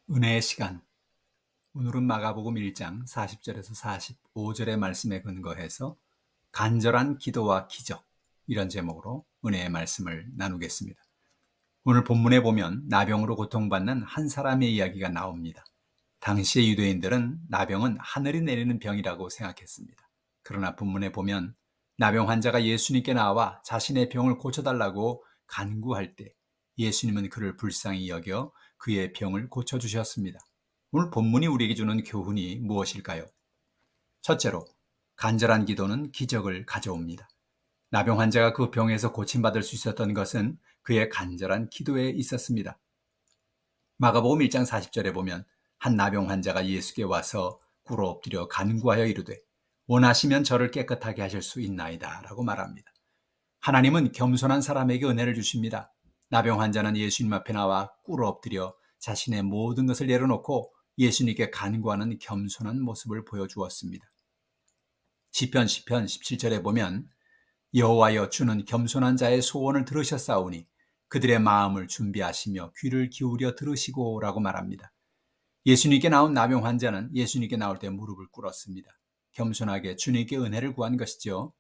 은혜의 시간. 오늘은 마가복음 1장 40절에서 45절의 말씀에 근거해서 간절한 기도와 기적, 이런 제목으로 은혜의 말씀을 나누겠습니다. 오늘 본문에 보면 나병으로 고통받는 한 사람의 이야기가 나옵니다. 당시의 유대인들은 나병은 하늘이 내리는 병이라고 생각했습니다. 그러나 본문에 보면 나병 환자가 예수님께 나와 자신의 병을 고쳐달라고 간구할 때 예수님은 그를 불쌍히 여겨 그의 병을 고쳐주셨습니다. 오늘 본문이 우리에게 주는 교훈이 무엇일까요? 첫째로, 간절한 기도는 기적을 가져옵니다. 나병 환자가 그 병에서 고침받을 수 있었던 것은 그의 간절한 기도에 있었습니다. 마가복음 1장 40절에 보면 한 나병 환자가 예수께 와서 꿇어 엎드려 간구하여 이르되 원하시면 저를 깨끗하게 하실 수 있나이다 라고 말합니다. 하나님은 겸손한 사람에게 은혜를 주십니다. 나병 환자는 예수님 앞에 나와 꿇어 엎드려 자신의 모든 것을 내려놓고 예수님께 간구하는 겸손한 모습을 보여주었습니다. 시편 17절에 보면 여호와여 주는 겸손한 자의 소원을 들으셨사오니 그들의 마음을 준비하시며 귀를 기울여 들으시고 라고 말합니다. 예수님께 나온 나병 환자는 예수님께 나올 때 무릎을 꿇었습니다. 겸손하게 주님께 은혜를 구한 것이죠.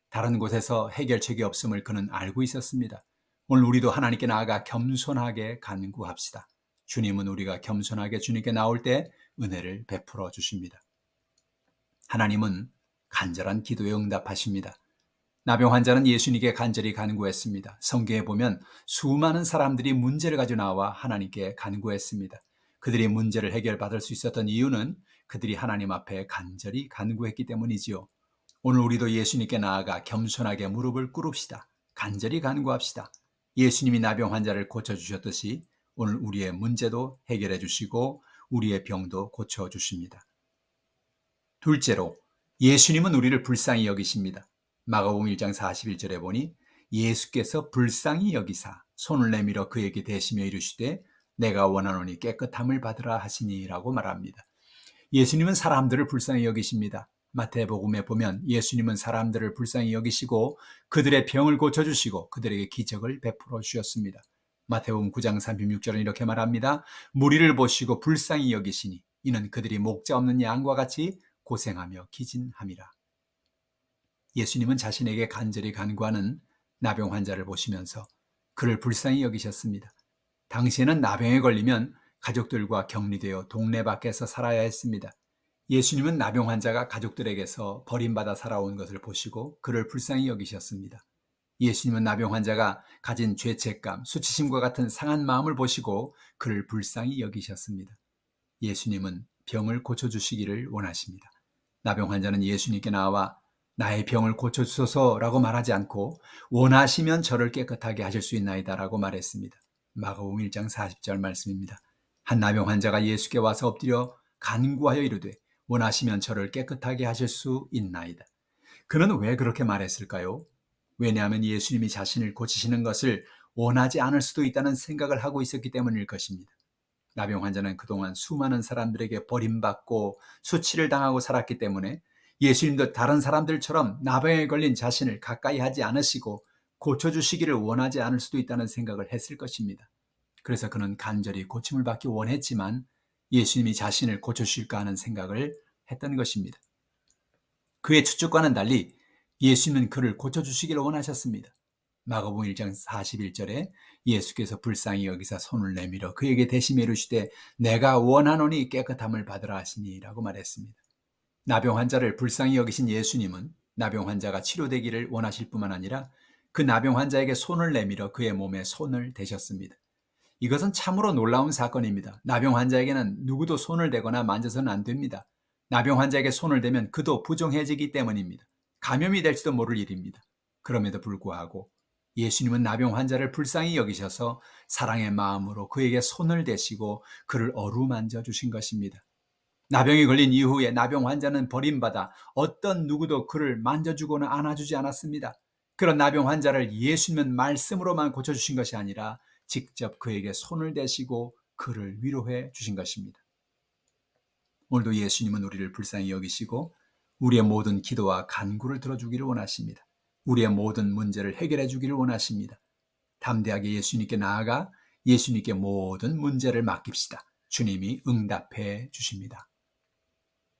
다른 곳에서 해결책이 없음을 그는 알고 있었습니다. 오늘 우리도 하나님께 나아가 겸손하게 간구합시다. 주님은 우리가 겸손하게 주님께 나올 때 은혜를 베풀어 주십니다. 하나님은 간절한 기도에 응답하십니다. 나병 환자는 예수님께 간절히 간구했습니다. 성경에 보면 수많은 사람들이 문제를 가지고 나와 하나님께 간구했습니다. 그들이 문제를 해결받을 수 있었던 이유는 그들이 하나님 앞에 간절히 간구했기 때문이지요. 오늘 우리도 예수님께 나아가 겸손하게 무릎을 꿇읍시다. 간절히 간구합시다. 예수님이 나병 환자를 고쳐주셨듯이 오늘 우리의 문제도 해결해 주시고 우리의 병도 고쳐주십니다. 둘째로, 예수님은 우리를 불쌍히 여기십니다. 마가복음 1장 41절에 보니 예수께서 불쌍히 여기사 손을 내밀어 그에게 대시며 이르시되 내가 원하노니 깨끗함을 받으라 하시니라고 말합니다. 예수님은 사람들을 불쌍히 여기십니다. 마태복음에 보면 예수님은 사람들을 불쌍히 여기시고 그들의 병을 고쳐주시고 그들에게 기적을 베풀어 주셨습니다. 마태복음 9장 36절은 이렇게 말합니다. 무리를 보시고 불쌍히 여기시니 이는 그들이 목자 없는 양과 같이 고생하며 기진함이라. 예수님은 자신에게 간절히 간구하는 나병 환자를 보시면서 그를 불쌍히 여기셨습니다. 당시에는 나병에 걸리면 가족들과 격리되어 동네 밖에서 살아야 했습니다. 예수님은 나병 환자가 가족들에게서 버림받아 살아온 것을 보시고 그를 불쌍히 여기셨습니다. 예수님은 나병 환자가 가진 죄책감, 수치심과 같은 상한 마음을 보시고 그를 불쌍히 여기셨습니다. 예수님은 병을 고쳐주시기를 원하십니다. 나병 환자는 예수님께 나와 나의 병을 고쳐주소서라고 말하지 않고 원하시면 저를 깨끗하게 하실 수 있나이다라고 말했습니다. 마가복음 1장 40절 말씀입니다. 한 나병 환자가 예수께 와서 엎드려 간구하여 이르되 원하시면 저를 깨끗하게 하실 수 있나이다. 그는 왜 그렇게 말했을까요? 왜냐하면 예수님이 자신을 고치시는 것을 원하지 않을 수도 있다는 생각을 하고 있었기 때문일 것입니다. 나병 환자는 그동안 수많은 사람들에게 버림받고 수치를 당하고 살았기 때문에 예수님도 다른 사람들처럼 나병에 걸린 자신을 가까이 하지 않으시고 고쳐주시기를 원하지 않을 수도 있다는 생각을 했을 것입니다. 그래서 그는 간절히 고침을 받기 원했지만 예수님이 자신을 고쳐주실까 하는 생각을 했던 것입니다. 그의 추측과는 달리 예수님은 그를 고쳐주시기를 원하셨습니다. 마가복음 1장 41절에 예수께서 불쌍히 여기사 손을 내밀어 그에게 대시며 이르시되 내가 원하노니 깨끗함을 받으라 하시니라고 말했습니다. 나병 환자를 불쌍히 여기신 예수님은 나병 환자가 치료되기를 원하실 뿐만 아니라 그 나병 환자에게 손을 내밀어 그의 몸에 손을 대셨습니다. 이것은 참으로 놀라운 사건입니다. 나병 환자에게는 누구도 손을 대거나 만져서는 안 됩니다. 나병 환자에게 손을 대면 그도 부정해지기 때문입니다. 감염이 될지도 모를 일입니다. 그럼에도 불구하고 예수님은 나병 환자를 불쌍히 여기셔서 사랑의 마음으로 그에게 손을 대시고 그를 어루만져 주신 것입니다. 나병이 걸린 이후에 나병 환자는 버림받아 어떤 누구도 그를 만져주거나 안아주지 않았습니다. 그런 나병 환자를 예수님은 말씀으로만 고쳐주신 것이 아니라 직접 그에게 손을 대시고 그를 위로해 주신 것입니다. 오늘도 예수님은 우리를 불쌍히 여기시고 우리의 모든 기도와 간구를 들어주기를 원하십니다. 우리의 모든 문제를 해결해 주기를 원하십니다. 담대하게 예수님께 나아가 예수님께 모든 문제를 맡깁시다. 주님이 응답해 주십니다.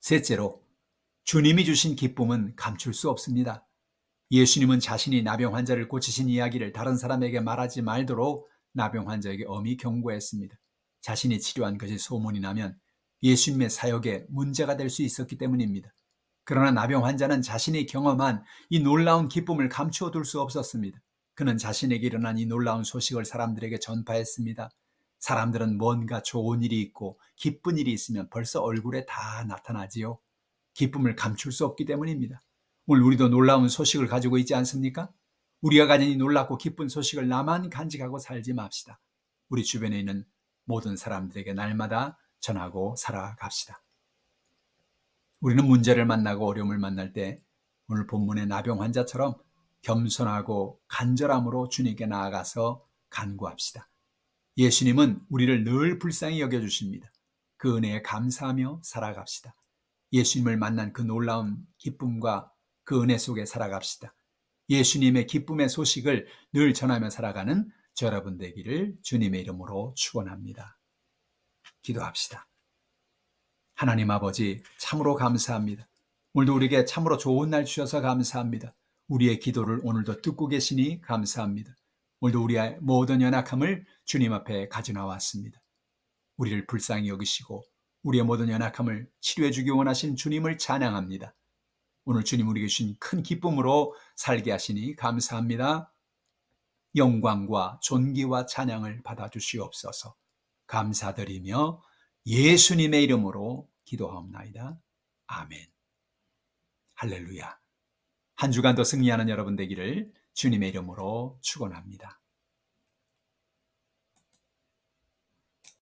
셋째로, 주님이 주신 기쁨은 감출 수 없습니다. 예수님은 자신이 나병 환자를 고치신 이야기를 다른 사람에게 말하지 말도록 나병 환자에게 엄히 경고했습니다. 자신이 치료한 것이 소문이 나면 예수님의 사역에 문제가 될 수 있었기 때문입니다. 그러나 나병 환자는 자신이 경험한 이 놀라운 기쁨을 감추어 둘 수 없었습니다. 그는 자신에게 일어난 이 놀라운 소식을 사람들에게 전파했습니다. 사람들은 뭔가 좋은 일이 있고 기쁜 일이 있으면 벌써 얼굴에 다 나타나지요. 기쁨을 감출 수 없기 때문입니다. 오늘 우리도 놀라운 소식을 가지고 있지 않습니까? 우리가 가진 이 놀랍고 기쁜 소식을 나만 간직하고 살지 맙시다. 우리 주변에 있는 모든 사람들에게 날마다 전하고 살아갑시다. 우리는 문제를 만나고 어려움을 만날 때 오늘 본문의 나병 환자처럼 겸손하고 간절함으로 주님께 나아가서 간구합시다. 예수님은 우리를 늘 불쌍히 여겨주십니다. 그 은혜에 감사하며 살아갑시다. 예수님을 만난 그 놀라운 기쁨과 그 은혜 속에 살아갑시다. 예수님의 기쁨의 소식을 늘 전하며 살아가는 저 여러분 되기를 주님의 이름으로 축원합니다. 기도합시다. 하나님 아버지, 참으로 감사합니다. 오늘도 우리에게 참으로 좋은 날 주셔서 감사합니다. 우리의 기도를 오늘도 듣고 계시니 감사합니다. 오늘도 우리의 모든 연약함을 주님 앞에 가져나왔습니다. 우리를 불쌍히 여기시고 우리의 모든 연약함을 치료해 주기 원하신 주님을 찬양합니다. 오늘 주님 우리에게 주신 큰 기쁨으로 살게 하시니 감사합니다. 영광과 존귀와 찬양을 받아주시옵소서. 감사드리며 예수님의 이름으로 기도하옵나이다. 아멘. 할렐루야. 한 주간도 승리하는 여러분 되기를 주님의 이름으로 축원합니다.